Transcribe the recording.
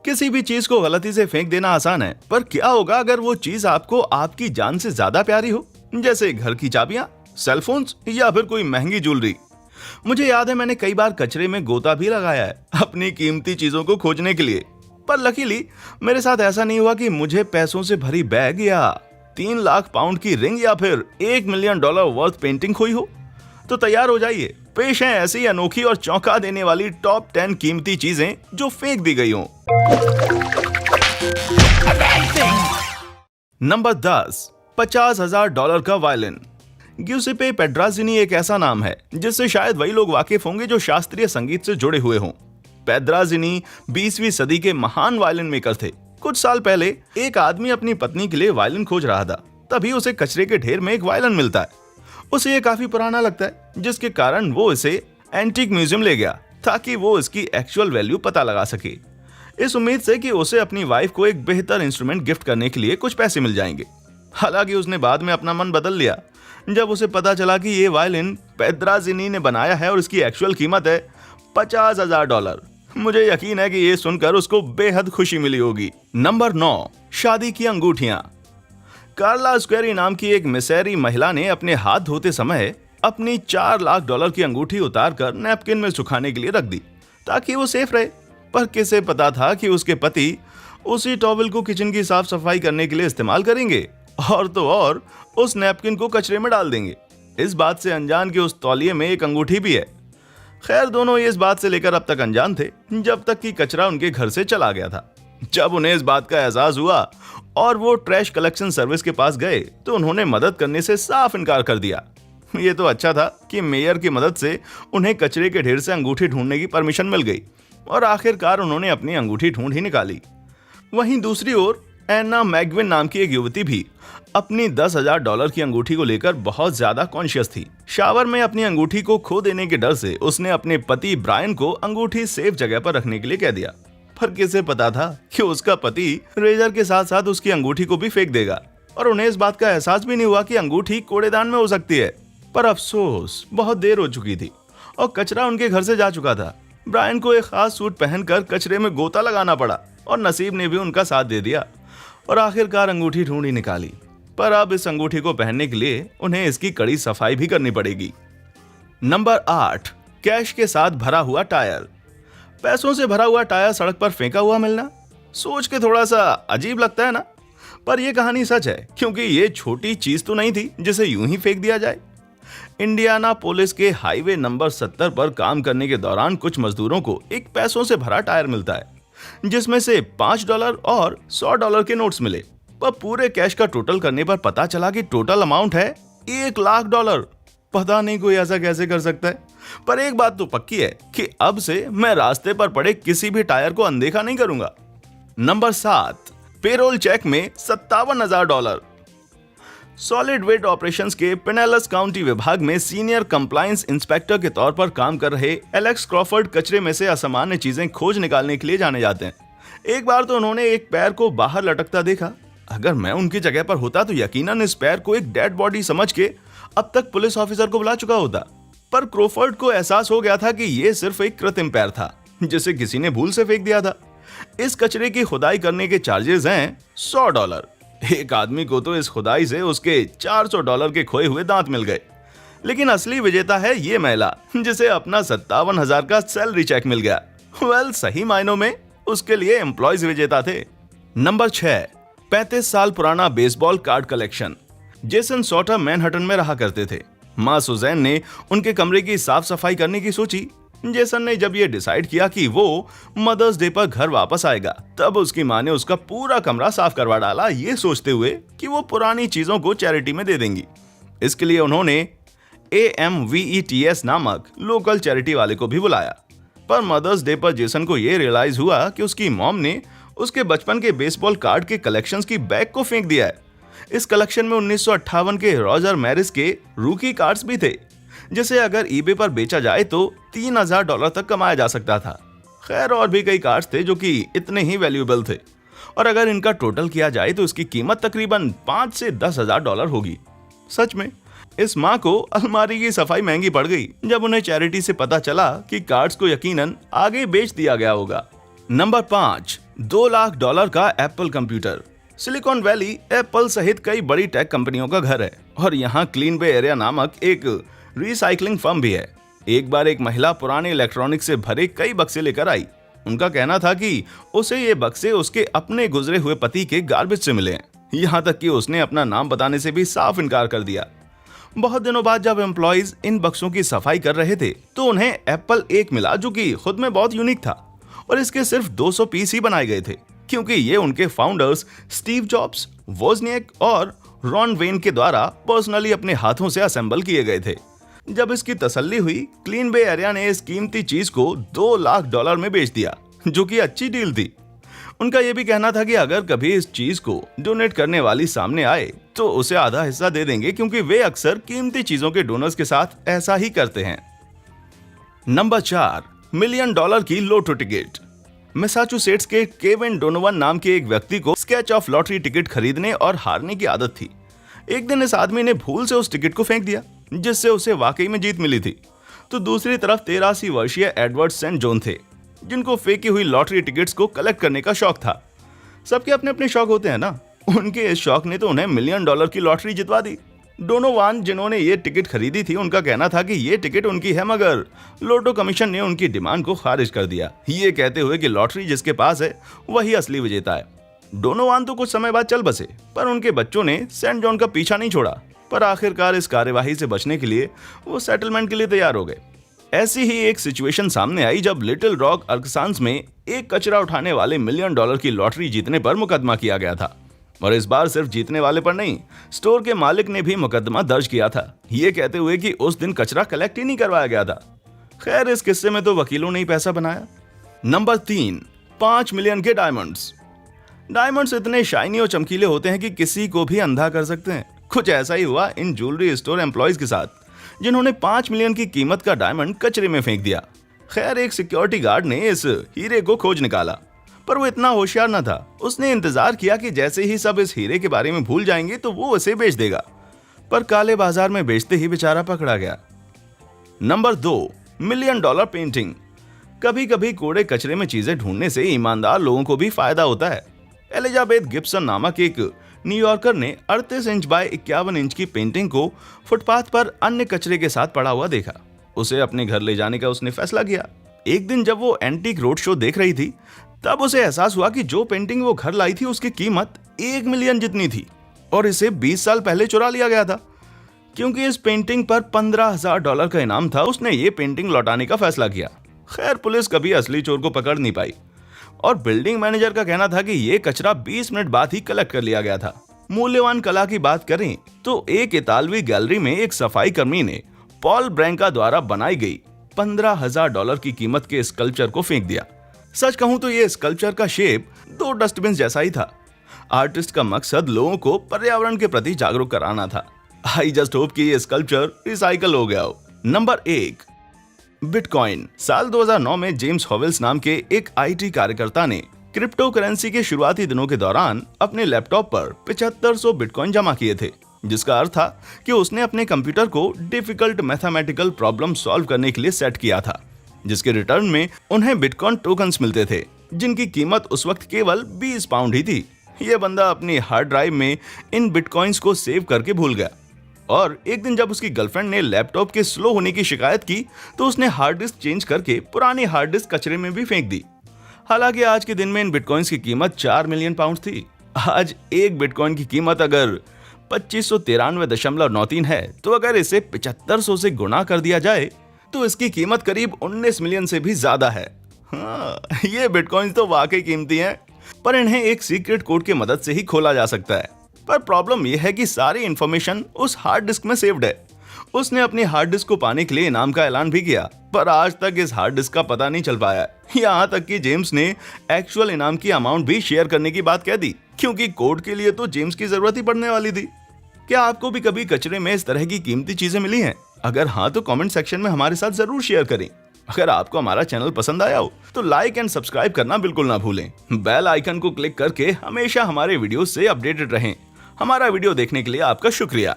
किसी भी चीज को गलती से फेंक देना आसान है, पर क्या होगा अगर वो चीज आपको आपकी जान से ज्यादा प्यारी हो, जैसे घर की चाबियां, सेलफोन्स या फिर कोई महंगी ज्वेलरी। मुझे याद है मैंने कई बार कचरे में गोता भी लगाया है अपनी कीमती चीजों को खोजने के लिए, पर लकीली मेरे साथ ऐसा नहीं हुआ कि मुझे पैसों से भरी बैग या 3 लाख पाउंड की रिंग या फिर $1 मिलियन वर्थ पेंटिंग खोई हो। तो तैयार हो जाइए, पेश है ऐसी अनोखी और चौंका देने वाली टॉप 10 कीमती चीजें जो फेंक दी गई हों। नंबर 10, $50,000 का वायलिन। ग्युसेपे पेड्राज़िनी एक ऐसा नाम है जिससे शायद वही लोग वाकिफ होंगे जो शास्त्रीय संगीत से जुड़े हुए हों। पेड्राज़िनी 20वीं सदी के महान वायलिन मेकर थे। कुछ साल पहले एक आदमी अपनी पत्नी के लिए वायलिन खोज रहा था, तभी उसे कचरे के ढेर में एक वायलिन मिलता है। उसे ये काफी पुराना लगता है, जिसके कारण वो इसे एंटीक म्यूजियम ले गया ताकि वो इसकी एक्चुअल वैल्यू पता लगा सके, इस उम्मीद से कि उसे अपनी वाइफ को एक बेहतर इंस्ट्रूमेंट गिफ्ट करने के लिए कुछ पैसे मिल जाएंगे। हालांकि उसने बाद में अपना मन बदल लिया जब उसे पता चला कि ये वायलिन पेड्राज़िनी ने बनाया है और इसकी एक्चुअल कीमत है $50,000। मुझे यकीन है कि ये सुनकर उसको बेहद खुशी मिली होगी। नंबर 9, शादी की अंगूठियां। कार्ला स्क्वेरी नाम की एक मिसेरी महिला ने अपने हाथ धोते समय अपनी $4 लाख की अंगूठी उतारकर नैपकिन में सुखाने के लिए रख दी ताकि वो सेफ रहे। पर किसे पता था कि उसके पति उसी टॉवल को किचन की साफ सफाई करने के लिए इस्तेमाल करेंगे, और तो और उस नैपकिन को कचरे में डाल देंगे, इस बात से अनजान कि उस तौलिए में एक अंगूठी भी है। खैर, दोनों इस बात से लेकर अब तक अनजान थे जब तक कि कचरा उनके घर से चला गया था। जब उन्हें इस बात का एहसास हुआ और वो ट्रैश कलेक्शन सर्विस के पास गए तो उन्होंने मदद करने से साफ इनकार कर दिया। ये तो अच्छा था कि मेयर की मदद से उन्हें कचरे के ढेर से अंगूठी ढूंढने की परमिशन मिल गई और आखिरकार उन्होंने अपनी अंगूठी ढूंढ ही निकाली। वहीं दूसरी ओर एना मैग्विन नाम की एक युवती भी अपनी $10,000 की अंगूठी को लेकर बहुत ज्यादा कॉन्शियस थी। शावर में अपनी अंगूठी को खो देने के डर से उसने अपने पति ब्रायन को अंगूठी सेफ जगह पर रखने के लिए कह दिया, पर किसे पता था कि उसका पति रेजर के साथ साथ उसकी अंगूठी को भी फेंक देगा, और उन्हें इस बात का एहसास भी नहीं हुआ कि अंगूठी कूड़ेदान में हो सकती है। पर अफसोस, बहुत देर हो चुकी थी और कचरा उनके घर से जा चुका था। ब्रायन को एक खास सूट पहनकर कचरे में गोता लगाना पड़ा और नसीब ने भी उनका साथ दे दिया और आखिरकार अंगूठी ढूंढी निकाली। पर अब इस अंगूठी को पहनने के लिए उन्हें इसकी कड़ी सफाई भी करनी पड़ेगी। नंबर 8, कैश के साथ भरा हुआ टायर। पैसों से भरा हुआ टायर सड़क पर फेंका हुआ मिलना सोच के थोड़ा सा अजीब लगता है ना, पर यह कहानी सच है क्योंकि ये छोटी चीज तो नहीं थी जिसे यूं ही फेंक दिया जाए। इंडियाना पुलिस के हाईवे नंबर 70 पर काम करने के दौरान कुछ मजदूरों को एक पैसों से भरा टायर मिलता है जिसमें से $5 और $100 के नोट्स मिले, पर पूरे कैश का टोटल करने पर पता चला कि टोटल अमाउंट है $1 लाख। पता नहीं कोई ऐसा कैसे कर सकता है, पर एक बात तो पक्की है कि अब से मैं रास्ते पर पड़े किसी भी टायर को अनदेखा नहीं करूंगा। नंबर 7, पेरोल चेक में $57,000। सॉलिड वेट ऑपरेशंस के पिनेलस काउंटी विभाग में सीनियर कंप्लायंस इंस्पेक्टर के तौर पर काम कर रहे एलेक्स क्रॉफर्ड कचरे में से असामान्य चीजें खोज निकालने के लिए जाने जाते हैं। एक बार तो उन्होंने एक पैर को बाहर लटकता देखा। अगर मैं उनकी जगह पर होता तो यकीनन इस पैर को एक डेड बॉडी समझ के अब तक पुलिस ऑफिसर को बुला चुका होता, पर क्रोफर्ड को एहसास हो गया था कि यह सिर्फ एक कृत्रिम पैर था जिसे किसी ने भूल से फेंक दिया था। इस कचरे की खुदाई करने के चार्जेस हैं $100। एक आदमी को तो इस खुदाई से उसके $400 के खोए हुए दांत मिल गए, लेकिन असली विजेता है ये महिला जिसे अपना 57,000 का सैलरी चेक मिल गया। वेल, सही मायनों में उसके लिए एम्प्लॉयज विजेता थे। नंबर 6, 35 साल पुराना baseball card collection. Jason Sotter Manhattan में रहा करते थे। माँ सुजैन ने उनके कमरे की साफ सफाई करने की सोची। जेसन ने जब ये डिसाइड किया कि वो मदर्स डे पर घर वापस आएगा, तब उसकी माँ ने उसका पूरा कमरा साफ करवा डाला, ये सोचते हुए कि वो पुरानी चीजों को चैरिटी में दे देंगी। इसके लिए उन्होंने AMVETS नामक लोकल चैरिटी वाले को भी बुलाया। पर मदर्स डे पर जेसन को ये रियलाइज हुआ कि उसकी मॉम ने उसके बचपन के बेसबॉल कार्ड के कलेक्शंस की बैग को फेंक दिया है। इस कलेक्शन में 1958 के रॉजर मैरिस के रूकी कार्ड्स भी थे, जिसे अगर ईबे पर बेचा जाए तो $3,000 तक कमाया जा सकता था। खैर, और भी कई कार्ड्स थे जो कि इतने ही वैल्यूएबल थे, और अगर इनका टोटल किया जाए तो इसकी कीमत तकरीबन $5,000 से $10,000 होगी। सच में इस माँ को अलमारी की सफाई महंगी पड़ गई जब उन्हें चैरिटी से पता चला कि कार्ड्स को यकीनन आगे बेच दिया गया होगा। नंबर 5, $2 लाख का Apple computer. Silicon valley Apple सहित कई बड़ी टेक कंपनियों का घर है और यहाँ क्लीन बे एरिया नामक एक रिसाइकलिंग फर्म भी है। एक बार एक महिला पुराने इलेक्ट्रॉनिक से भरे कई बक्से लेकर आई। उनका कहना था कि उसे ये बक्से उसके अपने गुजरे हुए पति के गार्बेज से मिले हैं। यहाँ तक कि उसने अपना नाम बताने से भी साफ इनकार कर दिया। बहुत दिनों बाद जब एम्प्लॉइज इन बक्सों की सफाई कर रहे थे तो उन्हें एप्पल एक मिला जो कि खुद में बहुत यूनिक था और इसके सिर्फ 200 पीस ही बनाए गए थे, क्योंकि ये उनके फाउंडर्स स्टीव जॉब्स, वोजनिएक और रॉन वेन के द्वारा पर्सनली अपने हाथों से असेंबल किए गए थे। जब इसकी तसल्ली हुई, क्लीन बे एरिया ने इस कीमती चीज को $2 लाख में बेच दिया, जो कि अच्छी डील थी। उनका यह भी कहना था कि अगर कभी इस चीज को डोनेट करने वाली सामने आए तो उसे आधा हिस्सा दे देंगे, क्योंकि वे अक्सर कीमती चीजों के डोनर्स के साथ ऐसा ही करते हैं। नंबर 4, $1 मिलियन की लोटो टिकट। मैसाचुसेट्स के केविन डोनोवन नाम के एक व्यक्ति को स्केच ऑफ लॉटरी टिकट खरीदने और हारने की आदत थी। एक दिन इस आदमी ने भूल से उस टिकट को फेंक दिया, जिससे उसे वाकई में जीत मिली थी। तो दूसरी तरफ 83 वर्षीय एडवर्ड सेंट जॉन थे, जिनको फेंकी हुई लॉटरी टिकट्स को कलेक्ट करने का शौक था। सबके अपने अपने शौक होते हैं ना। उनके इस शौक ने तो उन्हें $1 मिलियन की लॉटरी जितवा दी। डोनोवान, जिन्होंने ये टिकट खरीदी थी, उनका कहना था कि ये टिकट उनकी है, मगर लोटो कमीशन ने उनकी डिमांड को खारिज कर दिया, ये कहते हुए कि लॉटरी जिसके पास है वही असली विजेता है। डोनोवान तो कुछ समय बाद चल बसे, पर उनके बच्चों ने सेंट जॉन का पीछा नहीं छोड़ा। पर आखिरकार इस कार्यवाही से बचने के लिए वो सेटलमेंट के लिए तैयार हो गए। ऐसी ही एक सिचुएशन सामने आई जब लिटिल रॉक, अर्कसांस में एक कचरा उठाने वाले $1 मिलियन की लॉटरी जीतने पर मुकदमा किया गया था। और इस बार सिर्फ जीतने वाले पर नहीं, स्टोर के मालिक ने भी मुकदमा दर्ज किया था, ये कहते हुए कि उस दिन कचरा कलेक्ट ही नहीं करवाया गया था। खैर, इस किस्से में तो वकीलों ने ही पैसा बनाया। नंबर 3, $5 मिलियन के डायमंड्स। डायमंड्स इतने शाइनी और चमकीले होते हैं कि किसी को भी अंधा कर सकते हैं। कुछ ऐसा ही हुआ इन ज्वेलरी स्टोर एम्प्लॉयज के साथ, जिन्होंने $5 मिलियन की कीमत का डायमंड कचरे में फेंक दिया। खैर, एक सिक्योरिटी गार्ड ने इस हीरे को खोज निकाला, पर वो इतना होशियार न था। उसने इंतजार किया कि जैसे ही सब इस हीरे के बारे में भूल जाएंगे तो वो उसे बेच देगा, पर काले बाजार में बेचते ही बेचारा पकड़ा गया। Number 2, $1 million painting. कभी कभी कूड़े कचरे में चीजें ढूंढने से ईमानदार लोगों को भी फायदा होता है। एलिजाबेथ गिब्सन नामक एक न्यूयॉर्कर ने 38 इंच बाय 51 इंच की पेंटिंग को फुटपाथ पर अन्य कचरे के साथ पड़ा हुआ देखा। उसे अपने घर ले जाने का उसने फैसला किया। एक दिन जब वो एंटीक रोड शो देख रही थी, तब उसे एहसास हुआ कि जो पेंटिंग वो घर लाई थी उसकी कीमत $1 मिलियन जितनी थी और इसे 20 साल पहले चुरा लिया गया था। क्योंकि इस पेंटिंग पर $15,000 का इनाम था, उसने ये पेंटिंग लौटाने का फैसला किया। खैर, पुलिस कभी असली चोर को पकड़ नहीं पाई और बिल्डिंग मैनेजर का कहना था कि ये कचरा 20 मिनट बाद ही कलेक्ट कर लिया गया था। मूल्यवान कला की बात करें तो एक इतालवी गैलरी में एक सफाई कर्मी ने पॉल ब्रैंका द्वारा बनाई गई $15,000 की कीमत के स्कल्पचर को फेंक दिया। सच कहूं तो ये स्कल्पचर का शेप 2 डस्टबिन जैसा ही था। आर्टिस्ट का मकसद लोगों को पर्यावरण के प्रति जागरूक कराना था। आई जस्ट होप कि ये स्कल्पचर रिसाइकल हो गया हो। Number 1, bitcoin. साल 2009 में जेम्स हॉवेल्स नाम के एक IT कार्यकर्ता ने क्रिप्टो करेंसी के शुरुआती दिनों के दौरान अपने लैपटॉप पर 7500 बिटकॉइन जमा किए थे, जिसका अर्थ था कि उसने अपने कंप्यूटर को डिफिकल्ट मैथमेटिकल प्रॉब्लम सॉल्व करने के लिए सेट किया था, जिसके रिटर्न में उन्हें बिटकॉइन टोकन्स मिलते थे, जिनकी कीमत उस वक्त केवल 20 पाउंड ही थी। यह बंदा अपनी हार्ड ड्राइव में इन बिटकॉइंस को सेव करके भूल गया और एक दिन जब उसकी गर्लफ्रेंड ने लैपटॉप के स्लो होने की शिकायत की तो उसने हार्ड डिस्क चेंज करके पुरानी हार्ड डिस्क कचरे में भी फेंक दी। हालांकि आज के दिन में इन बिटकॉइंस की कीमत 4 मिलियन पाउंड थी। आज एक बिटकॉइन की कीमत अगर 2593.93 है, तो अगर इसे 7500 से गुणा कर दिया जाए तो इसकी कीमत करीब 19 मिलियन से भी ज्यादा है। हाँ, ये बिटकॉइन तो वाकई कीमती हैं, पर इन्हें एक सीक्रेट कोड की मदद से ही खोला जा सकता है। पर प्रॉब्लम यह है कि सारी इंफॉर्मेशन उस हार्ड डिस्क में सेव्ड है। उसने अपनी हार्ड डिस्क को पाने के लिए इनाम का ऐलान भी किया, पर आज तक इस हार्ड डिस्क का पता नहीं चल पाया। यहाँ तक कि जेम्स ने एक्चुअल इनाम की अमाउंट भी शेयर करने की बात कह दी, क्योंकि कोड के लिए तो जेम्स की जरूरत ही पड़ने वाली थी। क्या आपको भी कभी कचरे में इस तरह की कीमती चीजें मिली हैं? अगर हाँ, तो कमेंट सेक्शन में हमारे साथ जरूर शेयर करें। अगर आपको हमारा चैनल पसंद आया हो तो लाइक एंड सब्सक्राइब करना बिल्कुल ना भूलें। बेल आइकन को क्लिक करके हमेशा हमारे वीडियो से अपडेटेड रहें। हमारा वीडियो देखने के लिए आपका शुक्रिया।